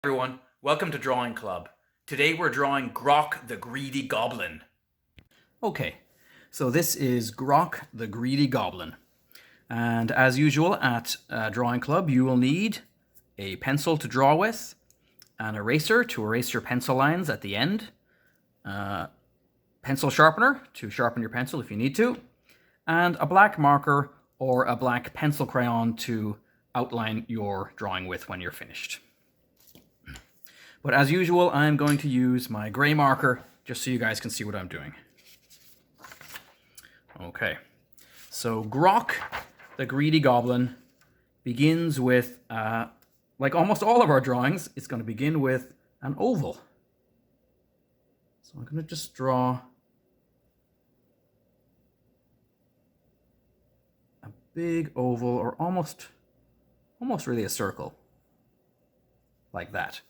Everyone, welcome to Drawing Club. Today we're drawing Grok the Greedy Goblin. Okay, so this is Grok the Greedy Goblin. And as usual at Drawing Club, you will need a pencil to draw with, an eraser to erase your pencil lines at the end, pencil sharpener to sharpen your pencil if you need to, and a black marker or a black pencil crayon to outline your drawing with when you're finished. But as usual, I'm going to use my gray marker just so you guys can see what I'm doing. Okay, so Grok, the Greedy Goblin, begins with, like almost all of our drawings, it's going to begin with an oval. So I'm going to just draw a big oval, or almost really a circle, like that.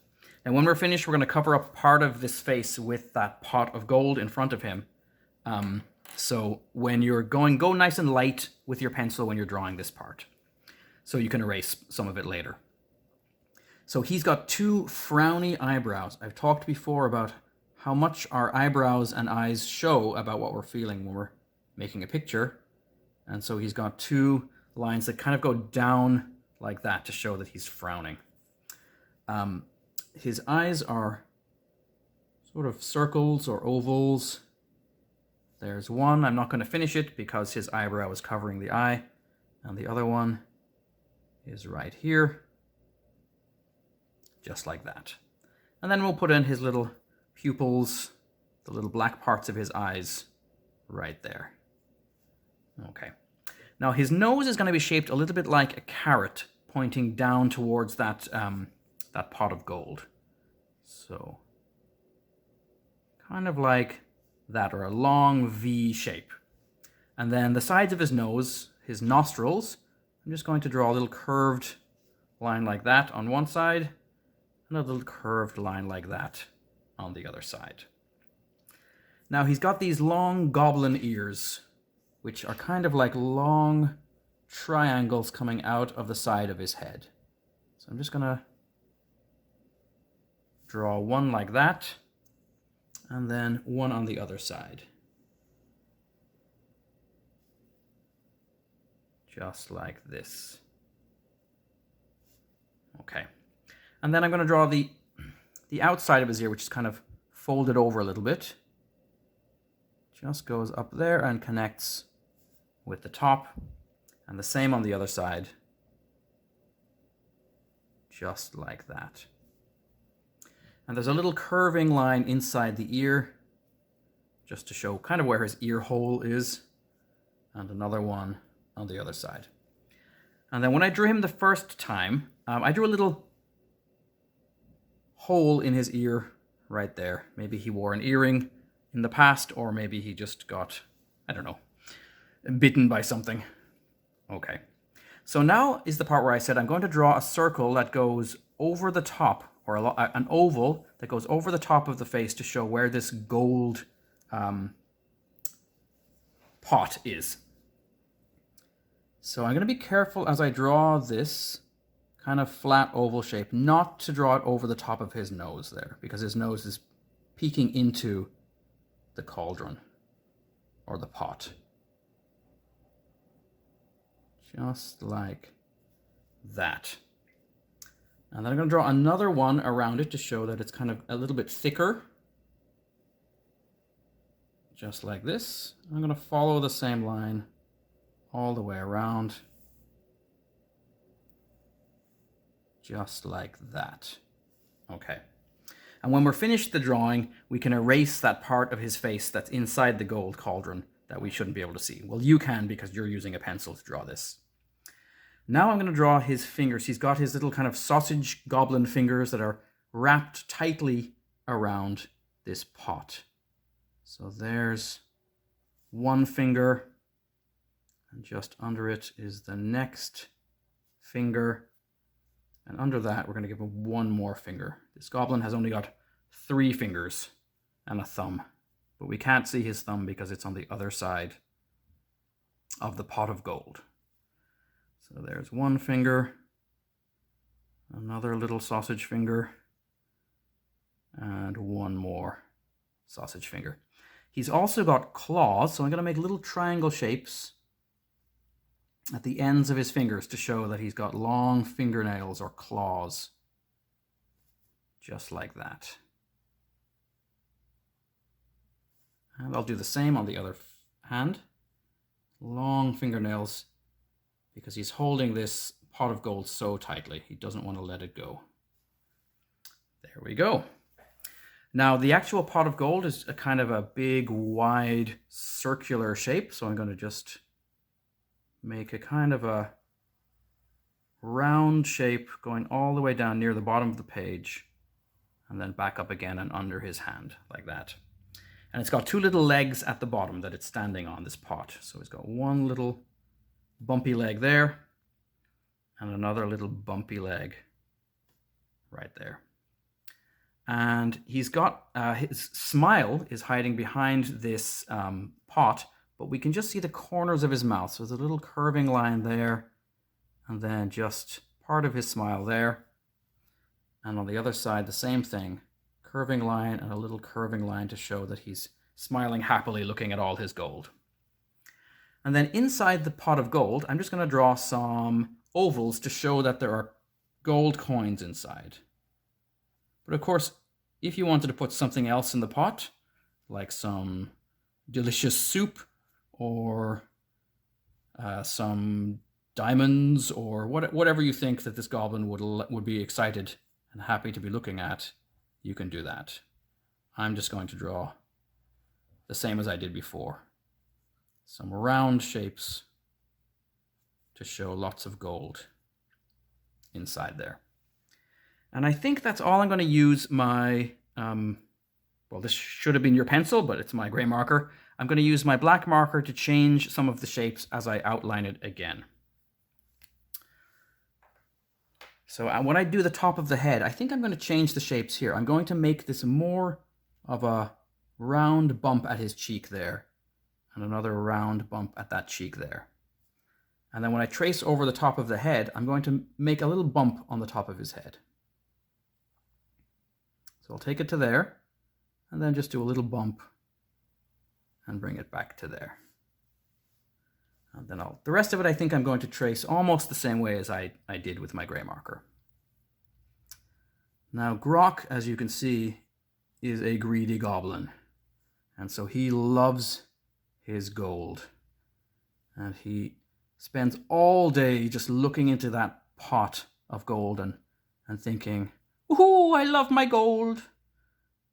And when we're finished, we're going to cover up part of this face with that pot of gold in front of him. So when you're go nice and light with your pencil when you're drawing this part, so you can erase some of it later. So he's got two frowny eyebrows. I've talked before about how much our eyebrows and eyes show about what we're feeling when we're making a picture. And so he's got two lines that kind of go down like that to show that he's frowning. His eyes are sort of circles or ovals. There's one. I'm not going to finish it because his eyebrow is covering the eye. And the other one is right here. Just like that. And then we'll put in his little pupils, the little black parts of his eyes right there. Okay. Now his nose is going to be shaped a little bit like a carrot pointing down towards that pot of gold. So kind of like that, or a long V shape. And then the sides of his nose, his nostrils, I'm just going to draw a little curved line like that on one side, and a little curved line like that on the other side. Now he's got these long goblin ears, which are kind of like long triangles coming out of the side of his head. So I'm just going to draw one like that, and then one on the other side. Just like this. Okay. And then I'm going to draw the outside of his ear, which is kind of folded over a little bit. Just goes up there and connects with the top. And the same on the other side. Just like that. And there's a little curving line inside the ear, just to show kind of where his ear hole is, and another one on the other side. And then when I drew him the first time, I drew a little hole in his ear right there. Maybe he wore an earring in the past, or maybe he just got, I don't know, bitten by something. Okay. So now is the part where I said I'm going to draw a circle that goes over the top, or an oval that goes over the top of the face to show where this gold pot is. So I'm going to be careful as I draw this kind of flat oval shape, not to draw it over the top of his nose there, because his nose is peeking into the cauldron, or the pot. Just like that. And then I'm going to draw another one around it to show that it's kind of a little bit thicker. Just like this. I'm going to follow the same line all the way around. Just like that. Okay. And when we're finished the drawing, we can erase that part of his face that's inside the gold cauldron that we shouldn't be able to see. Well, you can, because you're using a pencil to draw this. Now I'm going to draw his fingers. He's got his little kind of sausage goblin fingers that are wrapped tightly around this pot. So there's one finger, and just under it is the next finger. And under that, we're going to give him one more finger. This goblin has only got 3 fingers and a thumb, but we can't see his thumb because it's on the other side of the pot of gold. So there's one finger, another little sausage finger, and one more sausage finger. He's also got claws, so I'm going to make little triangle shapes at the ends of his fingers to show that he's got long fingernails or claws. Just like that. And I'll do the same on the other hand. Long fingernails, because he's holding this pot of gold so tightly. He doesn't want to let it go. There we go. Now, the actual pot of gold is a kind of a big, wide, circular shape. So I'm going to just make a kind of a round shape going all the way down near the bottom of the page, and then back up again and under his hand, like that. And it's got two little legs at the bottom that it's standing on, this pot. So it's got one little bumpy leg there, and another little bumpy leg right there. And he's got, his smile is hiding behind this pot, but we can just see the corners of his mouth. So there's a little curving line there, and then just part of his smile there. And on the other side, the same thing, curving line and a little curving line to show that he's smiling happily looking at all his gold. And then inside the pot of gold, I'm just going to draw some ovals to show that there are gold coins inside. But of course, if you wanted to put something else in the pot, like some delicious soup or some diamonds or whatever you think that this goblin would be excited and happy to be looking at, you can do that. I'm just going to draw the same as I did before. Some round shapes to show lots of gold inside there. And I think that's all I'm going to use my, well, this should have been your pencil, but it's my gray marker. I'm going to use my black marker to change some of the shapes as I outline it again. So when I do the top of the head, I think I'm going to change the shapes here. I'm going to make this more of a round bump at his cheek there, and another round bump at that cheek there. And then when I trace over the top of the head, I'm going to make a little bump on the top of his head. So I'll take it to there, and then just do a little bump and bring it back to there. And then the rest of it I think I'm going to trace almost the same way as I did with my gray marker. Now Grok, as you can see, is a greedy goblin. And so he loves his gold. And he spends all day just looking into that pot of gold and thinking, "Ooh, I love my gold."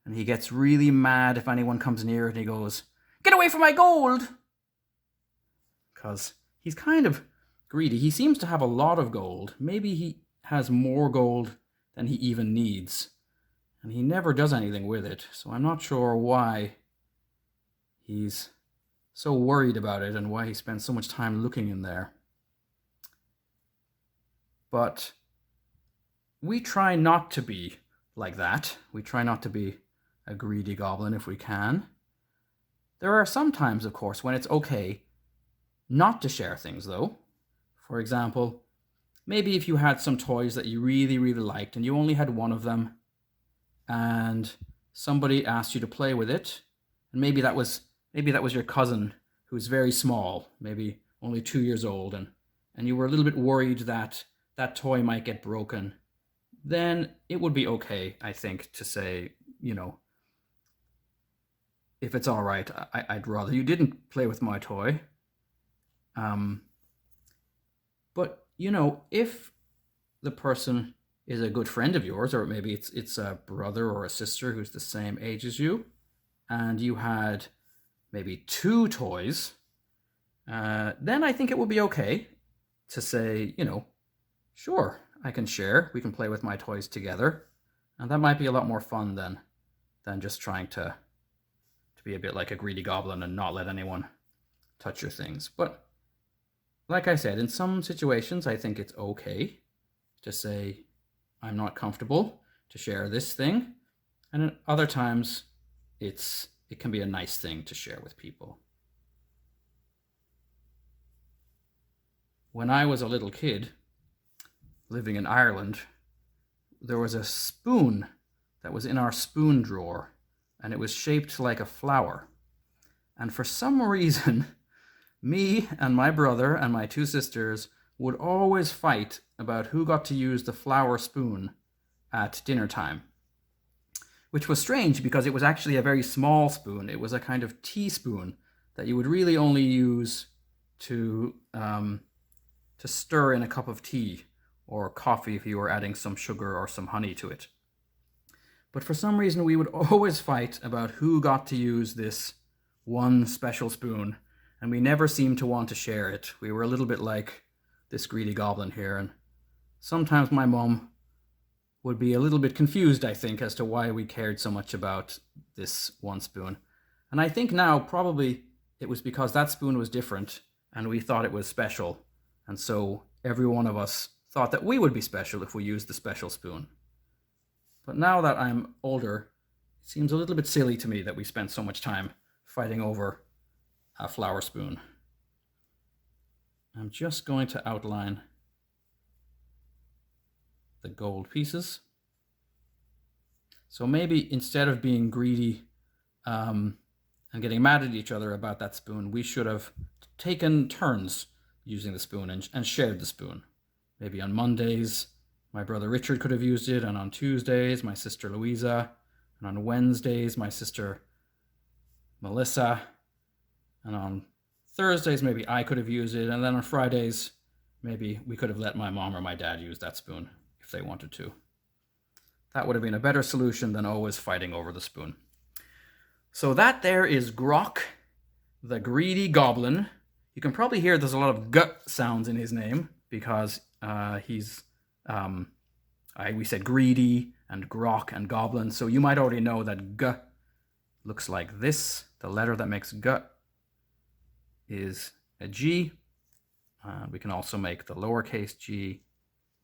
And he gets really mad if anyone comes near it and he goes, "Get away from my gold!" Because he's kind of greedy. He seems to have a lot of gold. Maybe he has more gold than he even needs. And he never does anything with it. So I'm not sure why he's so worried about it and why he spends so much time looking in there. But we try not to be like that. We try not to be a greedy goblin if we can. There are some times, of course, when it's okay not to share things, though. For example, maybe if you had some toys that you really, really liked and you only had one of them, and somebody asked you to play with it, and maybe that was your cousin who's very small, maybe only 2 years old, and you were a little bit worried that that toy might get broken, then it would be okay, I think, to say, you know, if it's all right, I'd rather you didn't play with my toy. But, you know, if the person is a good friend of yours, or maybe it's a brother or a sister who's the same age as you, and you had maybe 2 toys, then I think it would be okay to say, you know, sure, I can share. We can play with my toys together. And that might be a lot more fun than just trying to be a bit like a greedy goblin and not let anyone touch your things. But like I said, in some situations, I think it's okay to say, I'm not comfortable to share this thing. And in other times, it can be a nice thing to share with people. When I was a little kid living in Ireland, there was a spoon that was in our spoon drawer, and it was shaped like a flower. And for some reason, me and my brother and my two sisters would always fight about who got to use the flower spoon at dinner time. Which was strange because it was actually a very small spoon. It was a kind of teaspoon that you would really only use to stir in a cup of tea or coffee if you were adding some sugar or some honey to it. But for some reason, we would always fight about who got to use this one special spoon, and we never seemed to want to share it. We were a little bit like this greedy goblin here, and sometimes my mom would be a little bit confused, I think, as to why we cared so much about this one spoon. And I think now probably it was because that spoon was different and we thought it was special. And so every one of us thought that we would be special if we used the special spoon. But now that I'm older, it seems a little bit silly to me that we spent so much time fighting over a flower spoon. I'm just going to outline the gold pieces. So maybe instead of being greedy and getting mad at each other about that spoon, we should have taken turns using the spoon and shared the spoon. Maybe on Mondays, my brother Richard could have used it, and on Tuesdays, my sister Louisa, and on Wednesdays, my sister Melissa, and on Thursdays, maybe I could have used it, and then on Fridays, maybe we could have let my mom or my dad use that spoon if they wanted to. That would have been a better solution than always fighting over the spoon. So that there is Grok, the greedy goblin. You can probably hear there's a lot of gut sounds in his name because we said greedy and Grok and goblin. So you might already know that G looks like this. The letter that makes G is a G. We can also make the lowercase g,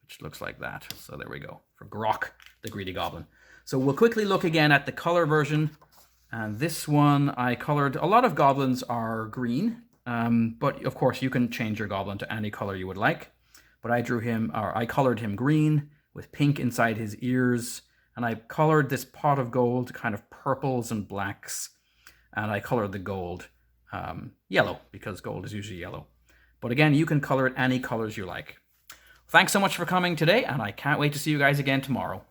which looks like that. So there we go, for Grok, the greedy goblin. So we'll quickly look again at the color version. And this one I colored. A lot of goblins are green, but of course you can change your goblin to any color you would like. But I colored him green with pink inside his ears. And I colored this pot of gold kind of purples and blacks. And I colored the gold yellow because gold is usually yellow. But again, you can color it any colors you like. Thanks so much for coming today, and I can't wait to see you guys again tomorrow.